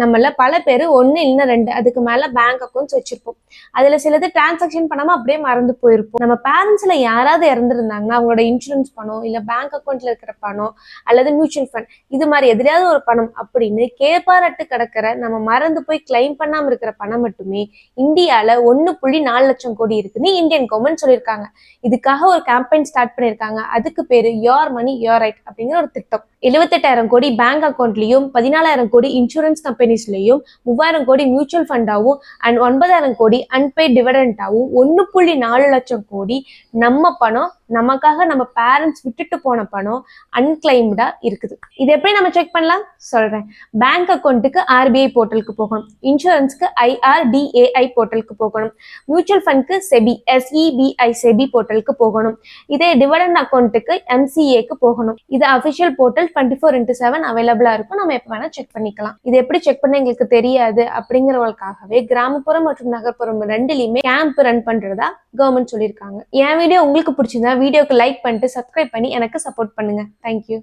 நம்மள பல பேர் 1 இல்ல 2 அதுக்கு மேல பேங்க் அக்கௌண்ட்ஸ் வச்சிருப்போம். அதுல சிலது டிரான்சாக்ஷன் பண்ணாம அப்படியே மறந்து போயிருப்போம். நம்ம பேரண்ட்ஸ்ல யாராவது இறந்துருந்தாங்கன்னா அவங்களோட இன்சூரன்ஸ் பணம் இல்ல பேங்க் அக்கௌண்ட்ல இருக்கிற பணம் அல்லது மியூச்சுவல் ஃபண்ட் இது மாதிரி எதிராவது ஒரு பணம் அப்படின்னு கேப்பாரட்டு கிடக்கிற நம்ம மறந்து போய் கிளைம் பண்ணாம இருக்கிற பணம் மட்டுமே இந்தியால 1.4 லட்சம் கோடி இருக்குன்னு இந்தியன் கவர்மெண்ட் சொல்லியிருக்காங்க. இதுக்காக ஒரு கேம்பெயின் ஸ்டார்ட் பண்ணிருக்காங்க. அதுக்கு பேரு யோர் மணி யோர் ரைட் அப்படிங்கிற ஒரு திட்டம். 78,000 கோடி பேங்க் அக்கௌண்ட்லயும் 14,000 கோடி இன்சூரன்ஸ் கம்பெனிஸ்லயும் 3,000 கோடி மியூச்சுவல் ஃபண்டாவும் அண்ட் 9,000 கோடி அன்பெய்ட் டிவிடெண்டாவும் 1.4 லட்சம் கோடி நம்ம பணம் நமக்காக நம்ம பேரண்ட்ஸ் விட்டுட்டு போன பணம் அன்கிளைம்டா இருக்குது. இது எப்படி நம்ம செக் பண்ணலாம் சொல்றேன். பேங்க் அக்கௌண்ட்டுக்கு RBI போர்ட்டலுக்கு போகணும், இன்சூரன்ஸ்க்கு IRDAI போர்ட்டலுக்கு போகணும், மியூச்சுவல் ஃபண்ட்க்கு SEBI போர்ட்டலுக்கு போகணும், இதே டிவிடெண்ட் அக்கௌண்ட்டுக்கு MCAக்கு போகணும். இது அபிஷியல் போர்ட்டல் 24/7 அவைலபிளா இருக்கும். நம்ம எப்ப வேணா செக் பண்ணிக்கலாம். இது எப்படி செக் பண்ண எங்களுக்கு தெரியாது அப்படிங்கிறவங்களுக்காகவே கிராமப்புறம் மற்றும் நகர்ப்புறம் ரெண்டுலயுமே கேம்ப் ரன் பண்றதா கவர்மெண்ட் சொல்லியிருக்காங்க. என் வீடியோ உங்களுக்கு பிடிச்சிருந்தா வீடியோக்கு லைக் பண்ணிட்டு சப்ஸ்கிரைப் பண்ணி எனக்கு சப்போர்ட் பண்ணுங்க. தேங்க்யூ.